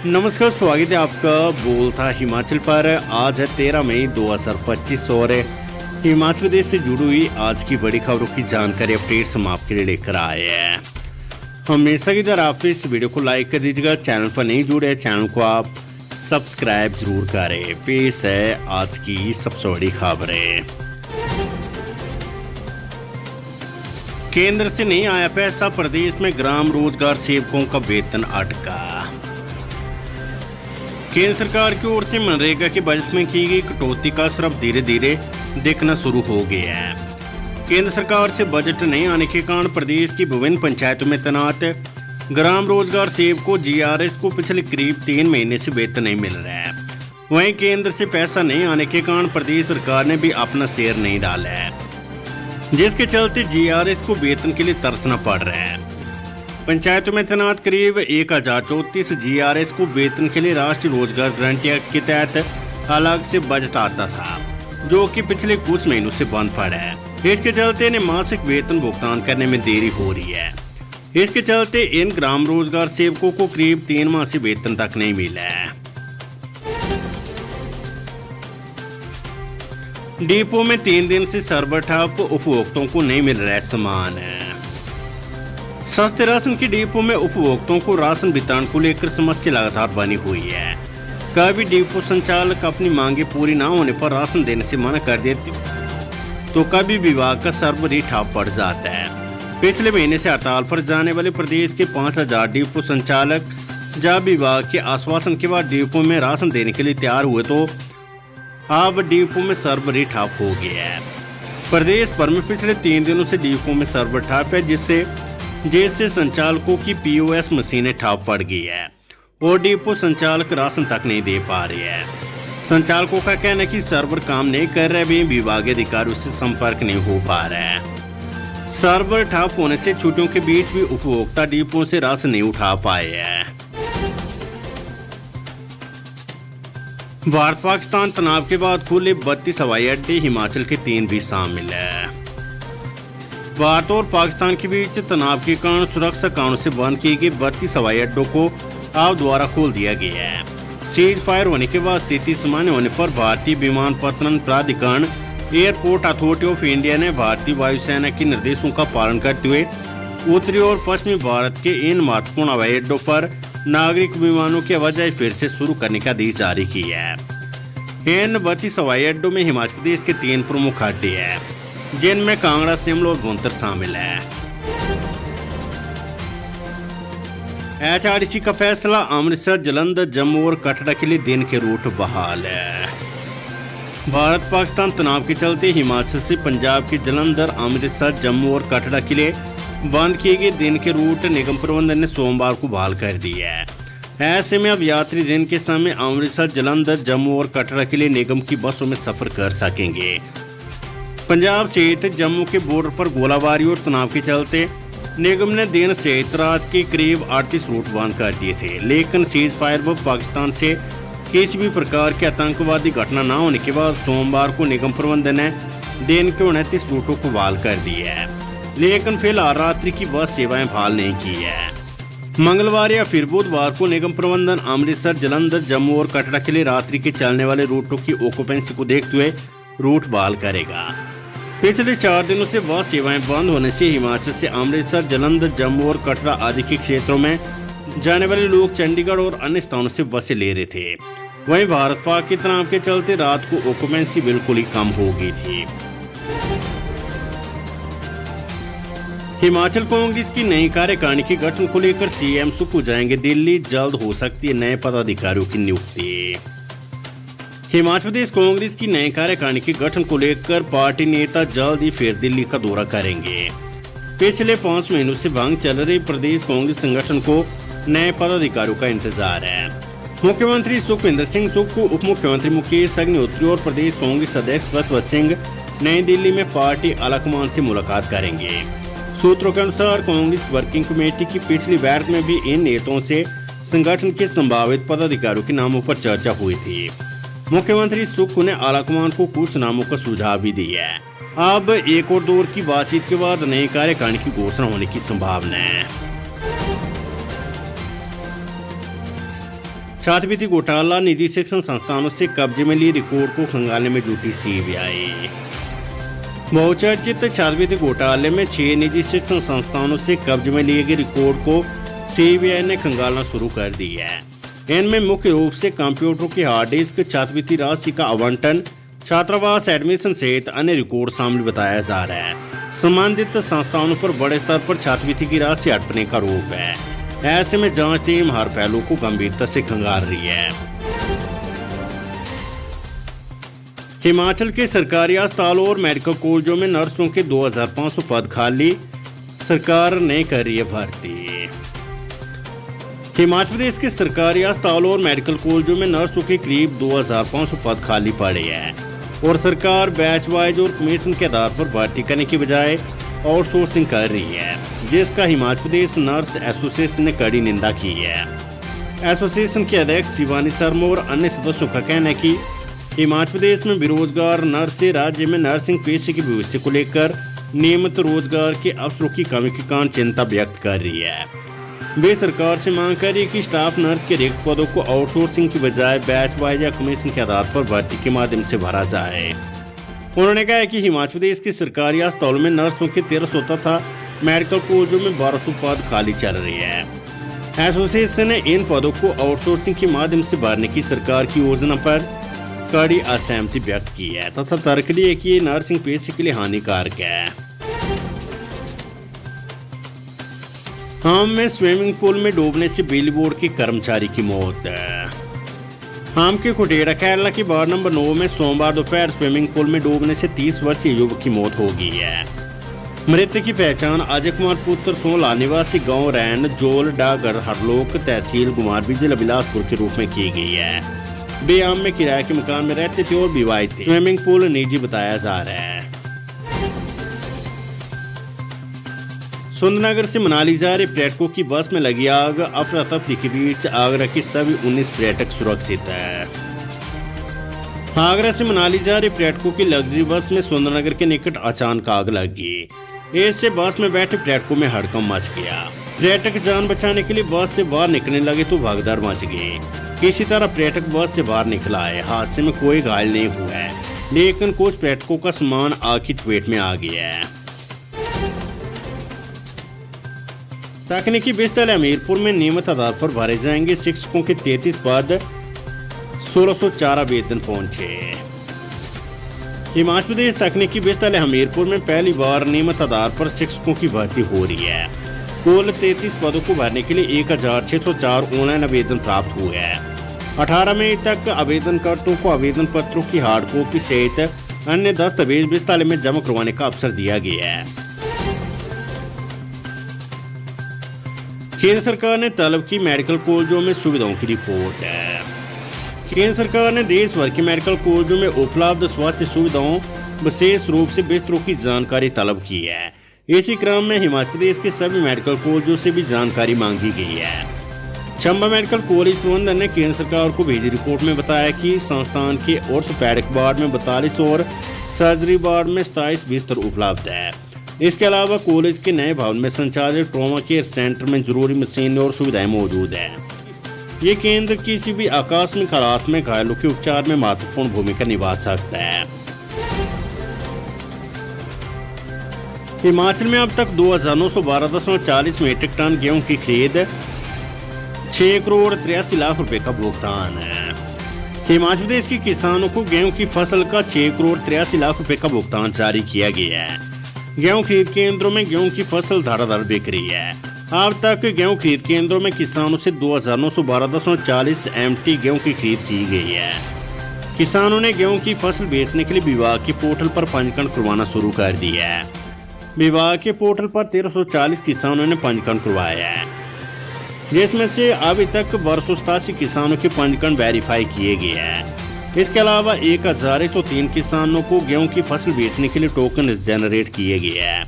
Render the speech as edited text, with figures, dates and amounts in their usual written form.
नमस्कार, स्वागत है आपका बोलता हिमाचल पर। आज है 13 मई 2025 और हिमाचल प्रदेश से जुड़ी हुई आज की बड़ी खबरों की जानकारी अपडेट्स हम आपके लिए लेकर आए हैं। हमेशा की तरह आप इस वीडियो को लाइक कर दीजिएगा। चैनल पर नहीं जुड़े चैनल को आप सब्सक्राइब जरूर करें। पेश है आज की सबसे बड़ी खबरें। केंद्र से नहीं आया पैसा, प्रदेश में ग्राम रोजगार सेवकों का वेतन अटका। केंद्र सरकार की ओर से मनरेगा के बजट में की गई कटौती का असर अब धीरे धीरे दिखना शुरू हो गया है। केंद्र सरकार से बजट नहीं आने के कारण प्रदेश की विभिन्न पंचायतों में तैनात ग्राम रोजगार सेवकों जीआरएस को पिछले करीब 3 महीने से वेतन नहीं मिल रहा है। वहीं केंद्र से पैसा नहीं आने के कारण प्रदेश सरकार ने भी अपना शेयर नहीं डाला है, जिसके चलते जीआरएस को वेतन के लिए तरसना पड़ रहा है। पंचायतों में तैनात करीब 1034 जीआरएस को वेतन के लिए राष्ट्रीय रोजगार गारंटी एक्ट के तहत अलग से बजट आता था, जो कि पिछले कुछ महीनों से बंद पड़ा है। इसके चलते इन्हें मासिक वेतन भुगतान करने में देरी हो रही है। इसके चलते इन ग्राम रोजगार सेवकों को करीब 3 माह से वेतन तक नहीं मिला है। डिपो में 3 दिन से सर्वर ठप, उपभोक्ताओं को नहीं मिल रहा है सामान। सस्ते राशन की डिपो में उपभोक्ताओं को राशन वितरण को लेकर समस्या लगातार बनी हुई है। कभी डिपो संचालक अपनी मांगे पूरी न होने पर राशन देने से मना कर देते, तो कभी विभाग का सर्वर ही ठप पड़ जाता है। पिछले महीने से हड़ताल पर जाने वाले प्रदेश के 5000 डिपो संचालक जब विभाग के आश्वासन के बाद डिपो में राशन देने के लिए तैयार हुए, तो अब डिपो में सर्वर ही ठप हो गया है। प्रदेश भर में पिछले 3 दिनों से डिपो में सर्वर ठप है, जिससे संचालकों की पीओएस मशीनें ठप पड़ गई है और डिपो संचालक राशन तक नहीं दे पा रहे हैं। संचालकों का कहना है कि सर्वर काम नहीं कर रहे, भी विभागीय अधिकारियों से संपर्क नहीं हो पा रहा है। सर्वर ठप होने से छुट्टियों के बीच भी उपभोक्ता डिपो से राशन नहीं उठा पाए हैं। भारत पाकिस्तान तनाव के बाद खुले 32 हवाई अड्डे, हिमाचल के 3 भी शामिल है। भारत और पाकिस्तान के बीच तनाव के कारण सुरक्षा कारणों से बंद किए गए 32 हवाई अड्डों को अब दोबारा खोल दिया गया है। सीज फायर होने के बाद स्थिति सामान्य होने पर भारतीय विमानपत्तन प्राधिकरण एयरपोर्ट अथॉरिटी ऑफ इंडिया ने भारतीय वायुसेना के निर्देशों का पालन करते हुए उत्तरी और पश्चिमी भारत के इन महत्वपूर्ण हवाई अड्डों पर नागरिक विमानों की आवाजाही फिर से शुरू करने का आदेश जारी किया है। इन 32 हवाई अड्डों में हिमाचल प्रदेश के 3 प्रमुख अड्डे हैं, जिनमें कांगड़ा, शिमला और भुंतर शामिल है। एचआरटीसी का फैसला, अमृतसर, जालंधर, जम्मू और कटरा के लिए दिन के रूट बहाल है। भारत पाकिस्तान तनाव के चलते हिमाचल से पंजाब के जालंधर, अमृतसर, जम्मू और कटरा के लिए बंद किए गए दिन के रूट निगम प्रबंधन ने सोमवार को बहाल कर दिया है। ऐसे में अब यात्री दिन के समय अमृतसर, जालंधर, जम्मू और कटरा के लिए निगम की बसों में सफर कर सकेंगे। पंजाब सहित जम्मू के बॉर्डर पर गोलाबारी और तनाव के चलते निगम ने दिन सहित रात के करीब 38 रूट बंद कर दिए थे, लेकिन सीज फायर व पाकिस्तान से किसी भी प्रकार की आतंकवादी घटना न होने के बाद सोमवार को निगम प्रबंधन ने दिन के 29 रूटों को बहाल कर दिया है, लेकिन फिलहाल रात्रि की बस सेवाएं बहाल नहीं की है। मंगलवार या फिर बुधवार को निगम प्रबंधन अमृतसर, जालंधर, जम्मू और कटरा के लिए रात्रि के चलने वाले रूटों की ऑक्यूपेंसी को देखते हुए रूट बहाल करेगा। पिछले 4 दिनों से वह सेवाएं बंद होने से हिमाचल से अमृतसर, जालंधर, जम्मू और कटरा आदि के क्षेत्रों में जाने वाले लोग चंडीगढ़ और अन्य स्थानों से बसें ले रहे थे। वहीं भारत पाक के तनाव के चलते रात को ऑक्यूपेंसी बिल्कुल ही कम हो गई थी। हिमाचल कांग्रेस की नई कार्यकारिणी के गठन को लेकर सीएम सुक्खू जाएंगे दिल्ली, जल्द हो सकती है नए पदाधिकारियों की नियुक्ति। हिमाचल प्रदेश कांग्रेस की नई कार्यकारिणी के गठन को लेकर पार्टी नेता जल्द ही फिर दिल्ली का दौरा करेंगे। पिछले 5 महीनों से भंग चल रही प्रदेश कांग्रेस संगठन को नए पदाधिकारियों का इंतजार है। मुख्यमंत्री सुखविंदर सिंह सुक्खू, उप मुख्यमंत्री मुकेश अग्निहोत्री और प्रदेश कांग्रेस अध्यक्ष प्रज्वल सिंह नई दिल्ली में पार्टी आलाकमान से मुलाकात करेंगे। सूत्रों के अनुसार कांग्रेस वर्किंग कमेटी की पिछली बैठक में भी इन नेताओं से संगठन के संभावित पदाधिकारियों के नामों पर चर्चा हुई थी। मुख्यमंत्री सुक्खू ने आलाकमान को कुछ नामों का सुझाव भी दिया है। अब एक और दौर की बातचीत के बाद नई कार्यकारिणी की घोषणा होने की संभावना है। छात्रवृत्ति घोटाला, निजी शिक्षण संस्थानों से कब्जे में ली रिकॉर्ड को खंगालने में जुटी सीबीआई। बहुचर्चित छात्रवृत्ति घोटाले में 6 निजी शिक्षण संस्थानों से कब्जे में लिए गए रिकॉर्ड को सीबीआई ने खंगालना शुरू कर दिया है। इनमें मुख्य रूप से कंप्यूटर की हार्ड डिस्क, छात्रवृत्ति राशि का आवंटन, छात्रावास एडमिशन सहित अन्य रिकॉर्ड शामिल बताया जा रहा है। संबंधित संस्थानों पर बड़े स्तर पर छात्रवृत्ति की राशि अटकने का आरोप है। ऐसे में जांच टीम हर पहलू को गंभीरता से खंगाल रही है। हिमाचल के सरकारी अस्पतालों और मेडिकल कॉलेजों में नर्सों के 2500 पद खाली, सरकार ने कर रही है भर्ती। हिमाचल प्रदेश के सरकारी अस्पतालों और मेडिकल कॉलेजों में नर्सों के करीब 2500 पद खाली पड़े हैं और सरकार बैच वाइज और कमीशन के आधार पर भर्ती करने की बजाय आउटसोर्सिंग कर रही है, जिसका हिमाचल प्रदेश नर्स एसोसिएशन ने कड़ी निंदा की है। एसोसिएशन के अध्यक्ष शिवानी शर्मा और अन्य सदस्यों का कहना है कि हिमाचल प्रदेश में बेरोजगार नर्स से राज्य में नर्सिंग पेशे के भविष्य को लेकर नियमित रोजगार के अवसरों की कमी के कारण चिंता व्यक्त कर रही है। वे सरकार से मांग कर रही है कि स्टाफ नर्स के रिक्त पदों को आउटसोर्सिंग की बजाय बैच वाइज या कमीशन के आधार पर भर्ती के माध्यम से भरा जाए। उन्होंने कहा कि हिमाचल प्रदेश के सरकारी अस्पतालों में नर्सों के 1300 तथा मेडिकल कॉलेजों में 1200 पद खाली चल रही है। एसोसिएशन ने इन पदों को आउटसोर्सिंग के माध्यम से भरने की सरकार की योजना पर कड़ी असहमति व्यक्त की है तथा तर्क दिया कि ये नर्सिंग पेशे के लिए हानिकारक है। हाम में स्विमिंग पूल में डूबने से बिजली बोर्ड के कर्मचारी की मौत। हाम के खुटेड़ा केरला की वार्ड नंबर 9 में सोमवार दोपहर स्विमिंग पूल में डूबने से 30 वर्षीय युवक की मौत हो गई है। मृतक की पहचान अजय कुमार पुत्र सोला निवासी गांव रैन जोल डागर हरलोक तहसील गुमारबी जिला बिलासपुर के रूप में की गई है। वे आम में किराए के मकान में रहते थे और विवाहित थे। स्विमिंग पूल निजी बताया जा रहा है। सुंदरनगर से मनाली जा रहे पर्यटकों की बस में लगी आग, अफरा तफरी के बीच आगरा के सभी 19 पर्यटक सुरक्षित है। आगरा से मनाली जा रहे पर्यटकों की लग्जरी बस में सुंदरनगर के निकट अचानक आग लग गई। इससे बस में बैठे पर्यटकों में हड़कंप मच गया। पर्यटक जान बचाने के लिए बस से बाहर निकलने लगे तो भगदड़ मच गई। किसी तरह पर्यटक बस से बाहर निकला है। हादसे में कोई घायल नहीं हुआ है, लेकिन कुछ पर्यटकों का सामान आग की चपेट में आ गया है। तकनीकी विश्वविद्यालय हमीरपुर में नियमित आधार पर भरे जाएंगे शिक्षकों के 33 पद, 1604 आवेदन पहुंचे। हिमाचल प्रदेश तकनीकी विश्वविद्यालय हमीरपुर में पहली बार नियमित आधार पर शिक्षकों की भर्ती हो रही है। कुल 33 पदों को भरने के लिए 1604 ऑनलाइन आवेदन प्राप्त हुए हैं। 18 मई तक आवेदनकर्ताओं को आवेदन पत्रों की हार्ड कॉपी सहित अन्य दस्तावेज विश्वविद्यालय में जमा करवाने का अवसर दिया गया है। केंद्र सरकार ने तलब की मेडिकल कॉलेजों में सुविधाओं की रिपोर्ट है। केंद्र सरकार ने देश भर के मेडिकल कॉलेजों में उपलब्ध स्वास्थ्य सुविधाओं, विशेष रूप से बिस्तरों की जानकारी तलब की है। इसी क्रम में हिमाचल प्रदेश के सभी मेडिकल कॉलेजों से भी जानकारी मांगी गई है। चंबा मेडिकल कॉलेज प्रबंधन ने केंद्र सरकार को भेजी रिपोर्ट में बताया कि संस्थान के ऑर्थोपेडिक वार्ड में 42 और सर्जरी वार्ड में 27 बिस्तर उपलब्ध है। इसके अलावा कॉलेज के नए भवन में संचालित ट्रॉमा केयर सेंटर में जरूरी मशीनें और सुविधाएं मौजूद हैं। ये केंद्र किसी भी आकस्मिक हालात में घायलों के उपचार में महत्वपूर्ण भूमिका निभा सकता है। हिमाचल में अब तक 2912.40 मीट्रिक टन गेहूं की खरीद, 6 करोड़ 83 लाख रुपए का भुगतान है। हिमाचल प्रदेश के किसानों को गेहूं की फसल का 6 करोड़ 83 लाख रुपए का भुगतान जारी किया गया है। गेहूं खरीद केंद्रों में गेहूं की फसल धड़ाधड़ बिक रही है। अब तक गेहूं खरीद केंद्रों में किसानों से 2912.40 MT गेहूं की खरीद की गई है। किसानों ने गेहूं की फसल बेचने के लिए विभाग के पोर्टल पर पंजीकरण करवाना शुरू कर दिया है। विभाग के पोर्टल पर 1340 किसानों ने पंजीकरण करवाया है, जिसमें से अभी तक 187 किसानों के पंजीकरण वेरीफाई किए गए हैं। इसके अलावा 1103 किसानों को गेहूं की फसल बेचने के लिए टोकन जनरेट किए गए हैं।